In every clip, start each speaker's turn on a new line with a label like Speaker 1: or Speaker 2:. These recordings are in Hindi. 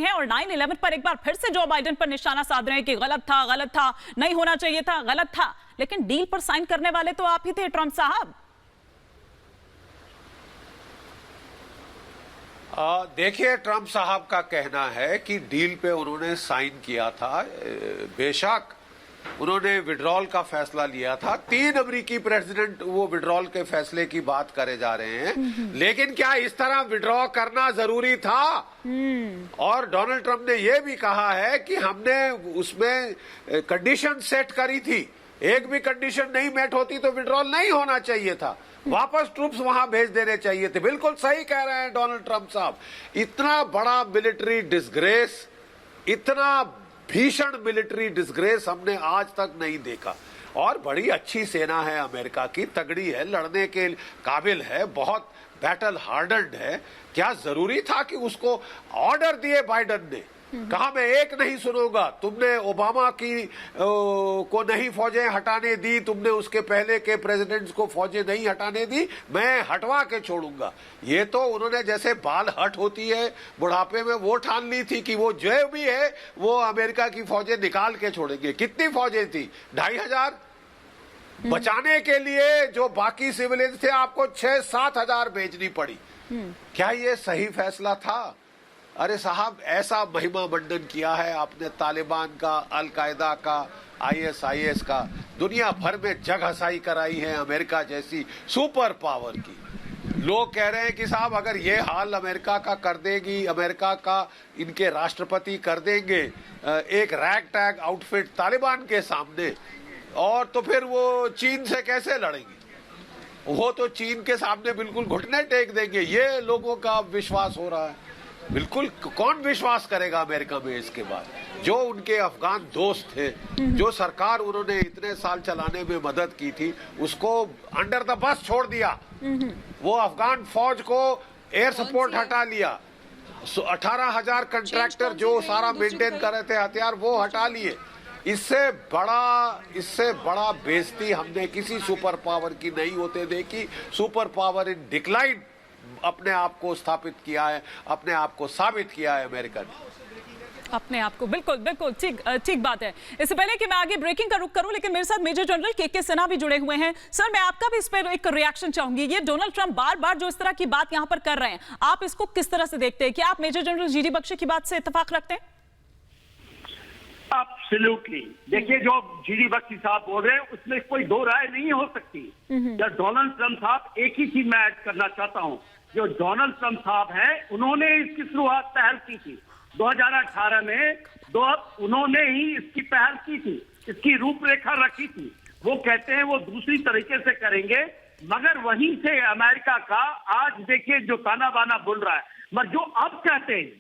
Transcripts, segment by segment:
Speaker 1: हैं और 9/11 पर एक बार फिर से जो बाइडेन पर निशाना साध रहे हैं कि गलत था, नहीं होना चाहिए था, गलत था। लेकिन डील पर साइन करने वाले तो आप ही थे, ट्रंप साहब।
Speaker 2: देखिए, ट्रंप साहब का कहना है कि डील पे उन्होंने साइन किया था। बेशक उन्होंने विड्रॉल का फैसला लिया था। 3 अमेरिकी प्रेसिडेंट वो विड्रॉल के फैसले की बात करे जा रहे हैं, लेकिन क्या इस तरह विड्रॉ करना जरूरी था? और डोनाल्ड ट्रंप ने यह भी कहा है कि हमने उसमें कंडीशन सेट करी थी, एक भी कंडीशन नहीं मेट होती तो विड्रॉल नहीं होना चाहिए था, वापस ट्रूप्स वहां भेज देने चाहिए थे। बिल्कुल सही कह रहे हैं डोनाल्ड ट्रंप साहब। इतना बड़ा मिलिट्री डिसग्रेस, इतना भीषण मिलिट्री डिसग्रेस हमने आज तक नहीं देखा। और बड़ी अच्छी सेना है अमेरिका की, तगड़ी है, लड़ने के काबिल है, बहुत बैटल हार्डन्ड है। क्या जरूरी था कि उसको ऑर्डर दिए बाइडेन ने, कहा मैं एक नहीं सुनूंगा, तुमने ओबामा की को नहीं फौजें हटाने दी, तुमने उसके पहले के प्रेसिडेंट्स को फौजें नहीं हटाने दी, मैं हटवा के छोड़ूंगा। ये तो उन्होंने जैसे बाल हट होती है बुढ़ापे में, वो ठान ली थी कि वो जो भी है वो अमेरिका की फौजें निकाल के छोड़ेंगे। कितनी फौजें थी? 2500। बचाने के लिए जो बाकी सिविलियंस थे आपको 6-7 हजार भेजनी पड़ी। क्या ये सही फैसला था? अरे साहब, ऐसा महिमा मंडन किया है आपने तालिबान का, अलकायदा का, ISIS का, दुनिया भर में जग हसाई कराई है अमेरिका जैसी सुपर पावर की। लोग कह रहे हैं कि साहब अगर ये हाल अमेरिका का कर देगी, अमेरिका का इनके राष्ट्रपति कर देंगे एक रैग टैग आउटफिट तालिबान के सामने, और तो फिर वो चीन से कैसे लड़ेंगे? वो तो चीन के सामने बिल्कुल घुटने टेक देंगे। ये लोगों का विश्वास हो रहा है। बिल्कुल, कौन विश्वास करेगा अमेरिका में इसके बाद? जो उनके अफगान दोस्त थे, जो सरकार उन्होंने इतने साल चलाने में मदद की थी, उसको अंडर द बस छोड़ दिया। वो अफगान फौज को एयर सपोर्ट हटा लिया। 18,000 कंट्रैक्टर जो सारा मेंटेन कर रहे थे हथियार, वो हटा लिए। इससे बड़ा बेइज्जती हमने किसी सुपर पावर की नहीं होते देखी। सुपर पावर इन डिक्लाइन अपने आप को स्थापित किया है, अपने आप को साबित किया है अमेरिका ने
Speaker 1: अपने आप को। बिल्कुल ठीक बात है। इससे पहले कि मैं आगे ब्रेकिंग का रुख करूं, लेकिन मेरे साथ मेजर जनरल के सिन्हा भी जुड़े हुए हैं। सर, मैं आपका भी इस पर एक रिएक्शन चाहूंगी। ये डोनाल्ड ट्रंप बार-बार जो इस तरह की बात यहां पर कर रहे हैं, आप इसको किस तरह से देखते हैं? क्या आप मेजर जनरल GD बख्शी की बात से इत्तेफाक रखते हैं?
Speaker 3: एब्सोल्युटली। देखिए, जो GD बख्शी साहब बोल रहे हैं उसमें कोई दो राय नहीं हो सकती। डोनाल्ड ट्रंप साहब, एक ही चीज मैं ऐड करना चाहता हूं, जो डोनाल्ड ट्रंप साहब हैं उन्होंने इसकी शुरुआत पहल की थी 2018 में। उन्होंने ही इसकी पहल की थी, इसकी रूपरेखा रखी थी। वो कहते हैं वो दूसरी तरीके से करेंगे, मगर वहीं से अमेरिका का आज देखिए जो ताना बाना बोल रहा है। मगर जो अब कहते हैं,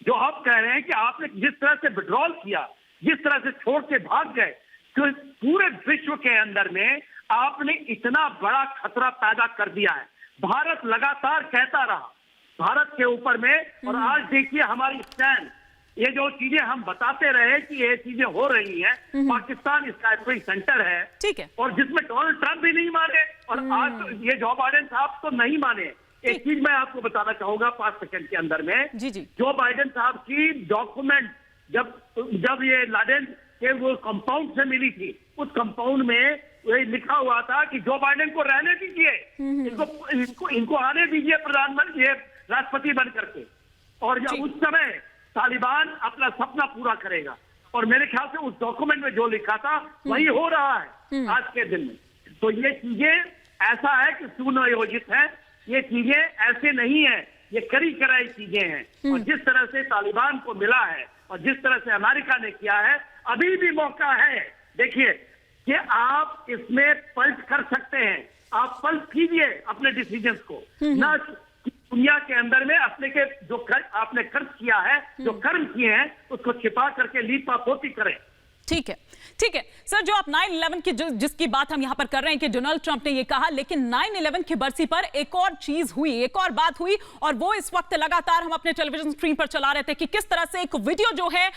Speaker 3: जो अब कह रहे हैं कि आपने जिस तरह से विड्रॉल किया, जिस तरह से छोड़ के भाग गए, तो पूरे विश्व के अंदर में आपने इतना बड़ा खतरा पैदा कर दिया है। भारत लगातार कहता रहा भारत के ऊपर में, और आज देखिए हमारी स्टैंड, ये जो चीजें हम बताते रहे कि ये चीजें हो रही हैं, पाकिस्तान इसका कोई सेंटर है, ठीक है, और जिसमें डोनाल्ड ट्रंप भी नहीं माने, और आज तो ये जो बाइडेन साहब तो नहीं माने। एक चीज मैं आपको बताना चाहूंगा 5 सेकंड के अंदर में, जो बाइडेन साहब की डॉक्यूमेंट जब ये लादेन के वो कंपाउंड से मिली थी, उस कंपाउंड में ये लिखा हुआ था कि जो बाइडेन को रहने दीजिए, इनको आने दीजिए प्रधानमंत्री, ये राष्ट्रपति बन करके, और जब उस समय तालिबान अपना सपना पूरा करेगा। और मेरे ख्याल से उस डॉक्यूमेंट में जो लिखा था वही हो रहा है आज के दिन में। तो ये चीजें ऐसा है कि सुनियोजित है, ये चीजें ऐसे नहीं है, ये करी कराई चीजें हैं। और जिस तरह से तालिबान को मिला है और जिस तरह से अमेरिका ने किया है, अभी भी मौका है, देखिए, कि आप इसमें पलट कर सकते हैं। आप पलट कीजिए अपने डिसीजंस को, ना दुनिया के अंदर में अपने के जो आपने खर्च किया है, जो कर्म किए हैं, उसको छिपा करके लीपा पोती करें।
Speaker 1: ठीक है सर, जो आप 9/11 की जिसकी बात हम यहां पर कर रहे हैं कि डोनाल्ड ट्रंप ने ये कहा, लेकिन 9/11 की बरसी पर एक और चीज हुई, एक और बात हुई, और वो इस वक्त लगातार हम अपने टेलीविजन स्क्रीन पर चला रहे थे कि किस तरह से एक वीडियो जो है